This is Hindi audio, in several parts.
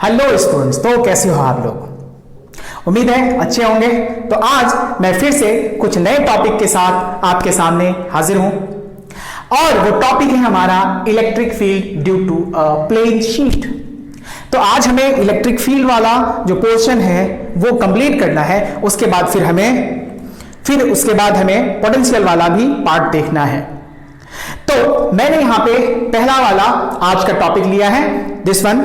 हेलो स्टूडेंट्स, तो कैसे हो आप लोग? उम्मीद है अच्छे होंगे। तो आज मैं फिर से कुछ नए टॉपिक के साथ आपके सामने हाजिर हूं और वो टॉपिक है हमारा electric field due to a plane sheet. तो आज हमें इलेक्ट्रिक फील्ड वाला जो पोर्शन है वो कंप्लीट करना है। उसके बाद हमें पोटेंशियल वाला भी पार्ट देखना है। तो मैंने यहां पे पहला वाला आज का टॉपिक लिया है, दिस वन।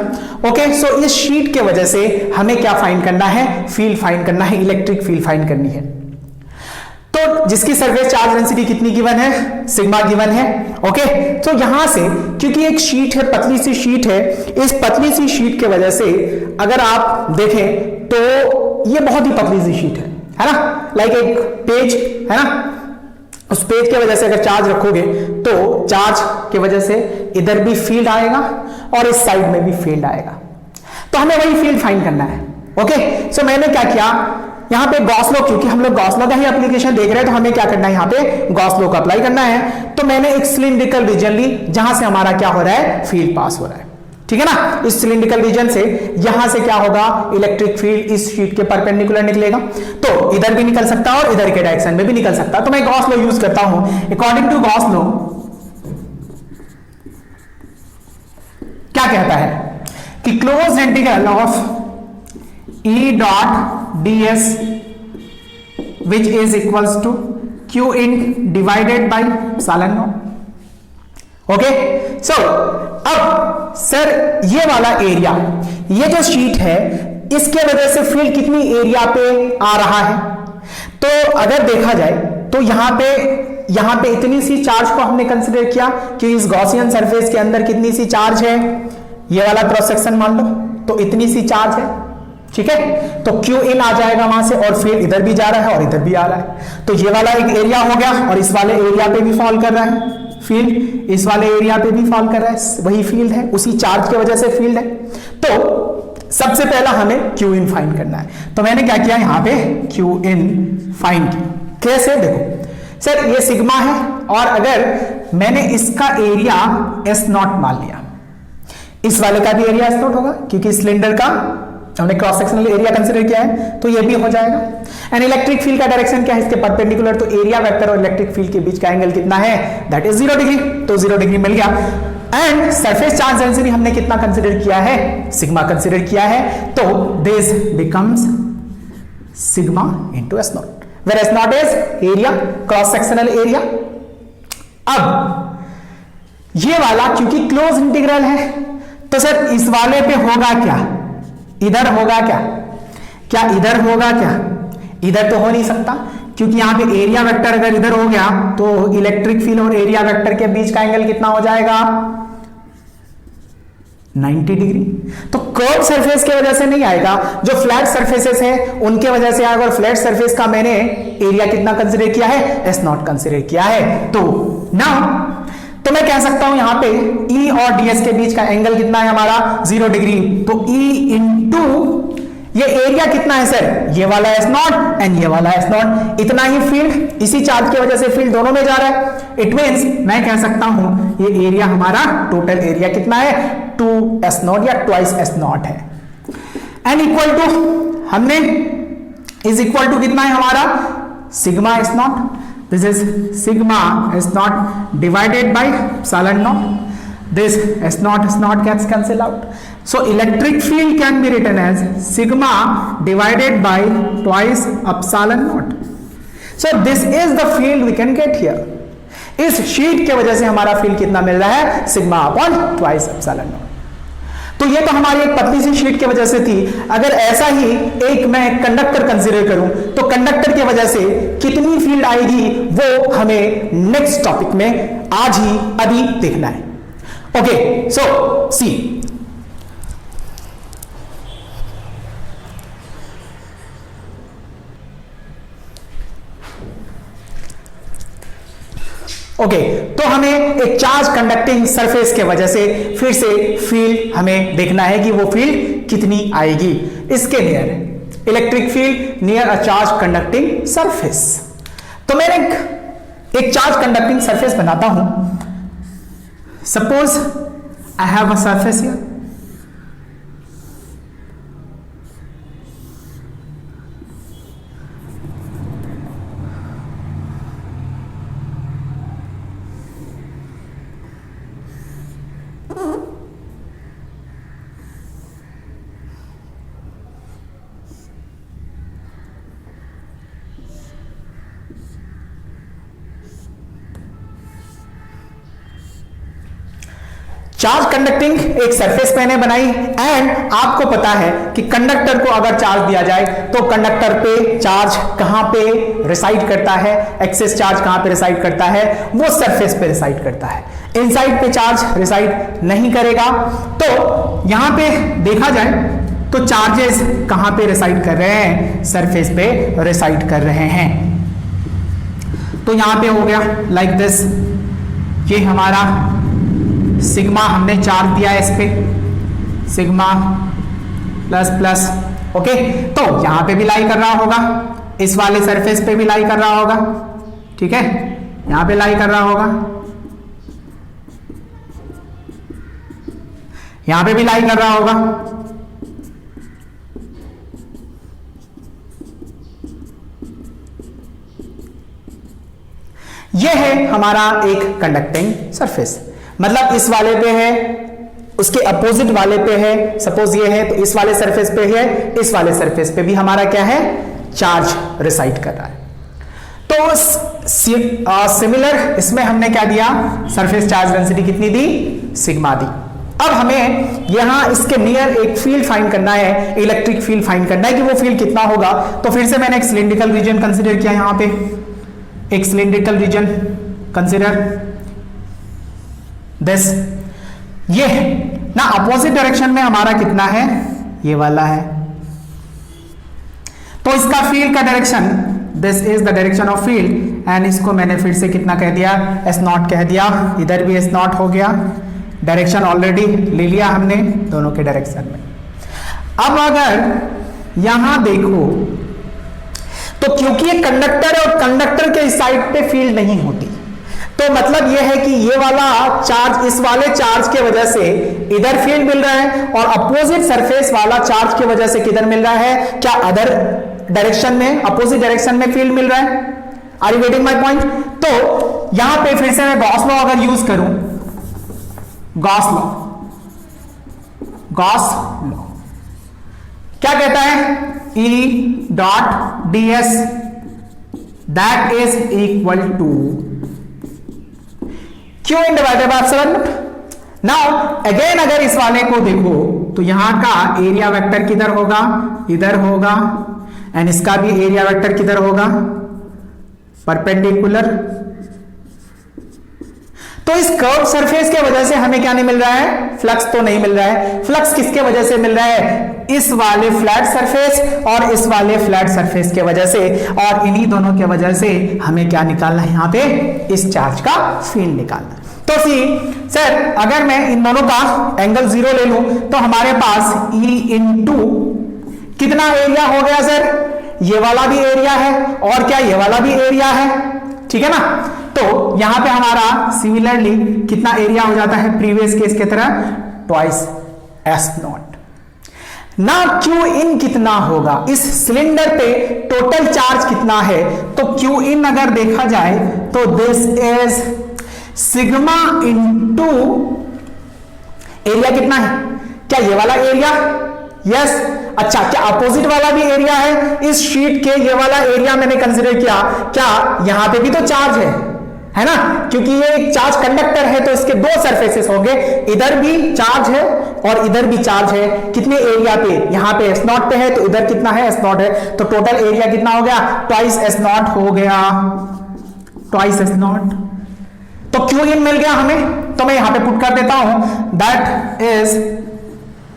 ओके, सो इस शीट के वजह से हमें क्या फाइंड करना है? फील्ड फाइंड करना है, इलेक्ट्रिक फील्ड फाइंड करनी है। तो जिसकी सरफेस चार्ज डेंसिटी कितनी गिवन है? सिग्मा गिवन है। ओके, तो यहां से क्योंकि एक शीट है, पतली सी शीट है, इस पतली सी शीट के वजह से अगर आप देखें तो ये बहुत ही पतली सी शीट है ना, लाइक एक पेज है ना। उस पेज के वजह से अगर चार्ज रखोगे तो चार्ज के वजह से इधर भी फील्ड आएगा और इस साइड में भी फील्ड आएगा। तो हमें वही फील्ड फाइंड करना है। ओके, सो मैंने क्या किया, यहां पे गॉस लॉ, क्योंकि हम लोग गॉस लॉ का ही एप्लीकेशन देख रहे हैं तो हमें क्या करना है, यहां पे गॉस लॉ का अप्लाई करना है। तो मैंने एक सिलिंड्रिकल रीजन ली जहां से हमारा क्या हो रहा है, फील्ड पास हो रहा है। ठीक है ना, इस सिलिंड्रिकल रीजन से यहां से क्या होगा, इलेक्ट्रिक फील्ड इस शीट के परपेंडिकुलर निकलेगा। तो इधर भी निकल सकता है और इधर के डायरेक्शन में भी निकल सकता है। तो मैं गॉस लॉ यूज करता हूं। अकॉर्डिंग टू गॉस लॉ क्या कहता है कि closed integral of E dot D S which is equals to Q in divided by epsilon naught. Okay, so अब सर ये वाला एरिया, ये जो शीट है इसके वजह से फील्ड कितनी एरिया पे आ रहा है? तो अगर देखा जाए तो यहां पे इतनी सी चार्ज को हमने कंसीडर किया कि इस गॉसियन सरफेस के अंदर कितनी सी चार्ज है, ये वाला क्रॉस सेक्शन मान लो, तो इतनी सी चार्ज है। ठीक है, तो क्यू इन आ जाएगा वहां से और फील्ड इधर भी जा रहा है और इधर भी आ रहा है। तो ये वाला एक एरिया हो गया और इस वाले एरिया पे भी फॉल कर रहा है फील्ड, इस वाले एरिया पे भी फॉल कर रहा है, वही फील्ड है, उसी चार्ज की वजह से फील्ड है। तो सबसे पहला हमें क्यू इन फाइंड करना है। तो मैंने क्या किया, यहां पे क्यू इन फाइंड की। कैसे? देखो सर, ये सिग्मा है और अगर मैंने इसका एरिया एस नॉट मान लिया, इस वाले का भी एरिया एस नॉट होगा क्योंकि सिलेंडर का हमने क्रॉस सेक्शनल एरिया कंसीडर किया है, तो ये भी हो जाएगा। एंड इलेक्ट्रिक फील्ड का डायरेक्शन क्या है, इसके परपेंडिकुलर, तो एरिया वेक्टर और इलेक्ट्रिक फील्ड के बीच का एंगल कितना है, दैट इज 0 डिग्री। तो 0 डिग्री मिल गया। एंड सरफेस चार्ज डेंसिटी हमने कितना कंसीडर किया है, सिग्मा कंसीडर किया है। तो this becomes sigma into S naught, where S naught is area, cross sectional area. अब ये वाला क्योंकि क्लोज इंटीग्रल है तो सर इस वाले पे होगा क्या, इधर होगा क्या? क्या इधर होगा क्या? इधर तो हो नहीं सकता क्योंकि यहां पे एरिया वेक्टर अगर इधर हो गया तो इलेक्ट्रिक फील्ड और एरिया वेक्टर के बीच का एंगल कितना हो जाएगा, 90 डिग्री। तो कर्व सरफेस की वजह से नहीं आएगा, जो फ्लैट सरफेसेस है उनके वजह से आएगा। और फ्लैट सरफेस का मैंने एरिया कितना कंसीडर किया है, एस नॉट कंसीडर किया है। तो नाउ तो मैं कह सकता हूं यहां पे E और DS के बीच का एंगल कितना है हमारा, 0 डिग्री। तो E इंटू ये एरिया कितना है सर, ये वाला एस नॉट एंड ये वाला एस नॉट, इतना ही फील्ड, इसी चार्ज की वजह से फील्ड दोनों में जा रहा है। इट मींस मैं कह सकता हूं ये एरिया हमारा टोटल एरिया कितना है, 2 एस नॉट या ट्वाइस एस नॉट है। एंड इक्वल टू हमने इज इक्वल टू कितना है हमारा, sigma S not. This is sigma S naught divided by epsilon naught. This S naught gets cancelled out. So electric field can be written as sigma divided by twice epsilon naught. So this is the field we can get here. इस शीट के वजह से हमारा फील्ड कितना मिल रहा है, sigma upon twice epsilon not. तो ये तो हमारी एक पतली सी शीट की वजह से थी। अगर ऐसा ही एक मैं कंडक्टर कंसीडर करूं तो कंडक्टर की वजह से कितनी फील्ड आएगी वो हमें नेक्स्ट टॉपिक में आज ही अभी देखना है। ओके, सो सी ओके, तो हमें एक चार्ज कंडक्टिंग सरफेस के वजह से फिर से फील्ड हमें देखना है कि वो फील्ड कितनी आएगी इसके near, electric field near a charge conducting surface. तो मैं एक चार्ज कंडक्टिंग सरफेस बनाता हूं। Suppose I have a surface here, charge conducting एक सरफेस मैंने बनाई एंड आपको पता है कि कंडक्टर को अगर चार्ज दिया जाए तो कंडक्टर पे चार्ज कहां पे रिसाइड करता है, एक्सेस चार्ज कहां पे रिसाइड करता है, वो सरफेस पे रिसाइड करता है, इनसाइड पे चार्ज रिसाइड नहीं करेगा। तो यहां पे देखा जाए तो चार्जेस कहां पे रिसाइड कर रहे हैं, सरफेस पे रिसाइड कर रहे हैं। तो यहां पे हो गया लाइक दिस, ये हमारा सिग्मा हमने चार्ज दिया है इस पे, सिग्मा प्लस प्लस, ओके। तो यहां पे भी लाई कर रहा होगा, इस वाले सरफेस पे भी लाई कर रहा होगा, ठीक है, यहां पे लाई कर रहा होगा, यहां पे भी लाई कर रहा होगा। यह है हमारा एक कंडक्टिंग सरफेस, मतलब इस वाले पे है, उसके अपोजिट वाले पे है, सपोज ये है तो इस वाले सरफेस पे है, इस वाले सरफेस पे भी हमारा क्या है, चार्ज रिसाइड कर रहा है। तो सिमिलर इसमें हमने क्या दिया, सरफेस चार्ज डेंसिटी कितनी दी, सिग्मा दी। अब हमें यहां इसके नियर एक फील्ड फाइंड करना है, इलेक्ट्रिक फील्ड फाइंड करना है कि वो फील्ड कितना होगा। तो फिर से मैंने एक सिलिंड्रिकल रीजन कंसीडर किया, यहां पे एक सिलिंड्रिकल रीजन कंसीडर दिस, ये ना अपोजिट डायरेक्शन में हमारा कितना है, ये वाला है। तो इसका फील्ड का direction, this is the direction of field and इसको मैंने फिर से कितना कह दिया, एस नॉट कह दिया, इधर भी एस नॉट हो गया, डायरेक्शन ऑलरेडी ले लिया हमने दोनों के डायरेक्शन में। अब अगर यहां देखो तो क्योंकि ये कंडक्टर है और कंडक्टर के इस साइड पे फील्ड नहीं होती, तो मतलब ये है कि ये वाला चार्ज इस वाले चार्ज के वजह से इधर फील्ड मिल रहा है और अपोजिट सरफेस वाला चार्ज की वजह से किधर मिल रहा है, क्या अदर डायरेक्शन में, अपोजिट डायरेक्शन में फील्ड मिल रहा है। Are you getting my point. तो यहां पे फिर से मैं गॉस लॉ अगर यूज करूं, गॉस लॉ, गॉस लॉ क्या कहता है, E dot ds that is equal to Q in divided by epsilon naught. Now again अगर इस वाले को देखो तो यहां का एरिया वेक्टर किधर होगा, इधर होगा, एंड इसका भी एरिया वेक्टर किधर होगा, परपेंडिकुलर। तो इस कर्व सरफेस के वजह से हमें क्या नहीं मिल रहा है, फ्लक्स तो नहीं मिल रहा है। फ्लक्स किसके वजह से मिल रहा है, इस वाले फ्लैट सरफेस और इस वाले फ्लैट सरफेस के वजह से, और इन्हीं दोनों के वजह से हमें क्या निकालना है, यहां पे इस चार्ज का फील्ड निकालना है। तो सी सर अगर मैं इन दोनों का एंगल 0 ले लूं तो हमारे पास E इंटू कितना एरिया हो गया सर, ये वाला भी एरिया है और क्या ये वाला भी एरिया है, ठीक है ना। तो यहां पे हमारा सिमिलरली कितना एरिया हो जाता है, प्रीवियस केस की तरह ट्वाइस एस नॉट। ना Q इन कितना होगा, इस सिलेंडर पे टोटल चार्ज कितना है, तो Q इन अगर देखा जाए तो this is sigma into area कितना है, क्या ये वाला एरिया, यस। अच्छा क्या अपोजिट वाला भी एरिया है, इस शीट के ये वाला एरिया मैंने कंसीडर किया, क्या यहां पे भी तो चार्ज है ना, क्योंकि ये एक चार्ज कंडक्टर है तो इसके दो सरफेसेस होंगे, इधर भी चार्ज है और इधर भी चार्ज है। कितने एरिया पे, यहां पे एस नॉट पे है तो इधर कितना है, एस नॉट है, तो टोटल एरिया कितना हो गया, ट्वाइस एस नॉट हो गया, ट्वाइस एस नॉट। तो क्यू इन मिल गया हमें, तो मैं यहां पे पुट कर देता हूं, that is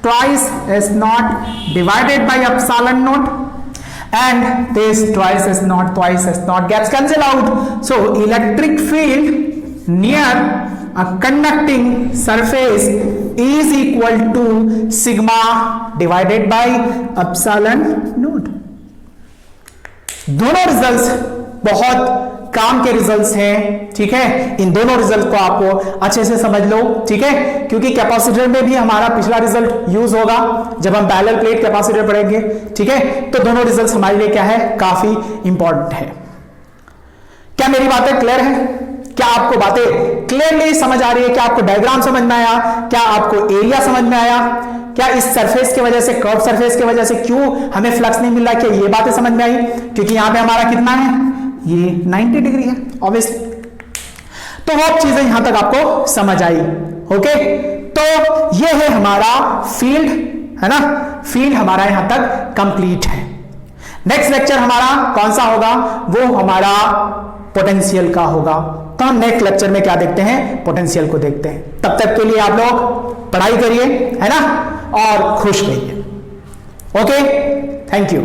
twice S not divided by epsilon not, and this twice s naught gets cancelled out. So electric field near a conducting surface is equal to sigma divided by epsilon naught. दोनों रिजल्ट्स बहुत काम के रिजल्ट्स हैं, ठीक है। इन दोनों रिजल्ट को आपको अच्छे से समझ लो, ठीक है, क्योंकि कैपेसिटर में भी हमारा पिछला रिजल्ट यूज होगा जब हम पैरेलल प्लेट कैपेसिटर पढ़ेंगे, ठीक है। तो दोनों रिजल्ट्स हमारे लिए क्या है, काफी इंपॉर्टेंट है। क्या मेरी बातें क्लियर है, क्या आपको बातें क्लियरली समझ आ रही है, क्या आपको डायग्राम समझ में आया, क्या आपको एरिया समझ में आया, क्या इस सरफेस की वजह से, कर्व सरफेस की वजह से क्यों हमें फ्लक्स नहीं मिल रहा, क्या ये बातें समझ में आई, क्योंकि यहां पे हमारा कितना है, ये 90 डिग्री है ऑब्वियसली। तो वो चीजें यहां तक आपको समझ आई, ओके। तो ये है हमारा फील्ड, है ना, फील्ड हमारा यहां तक कंप्लीट है। नेक्स्ट लेक्चर हमारा कौन सा होगा, वो हमारा पोटेंशियल का होगा। तो हम नेक्स्ट लेक्चर में क्या देखते हैं, पोटेंशियल को देखते हैं। तब तक के लिए आप लोग पढ़ाई करिए, है ना, और खुश रहिए। Okay, thank you.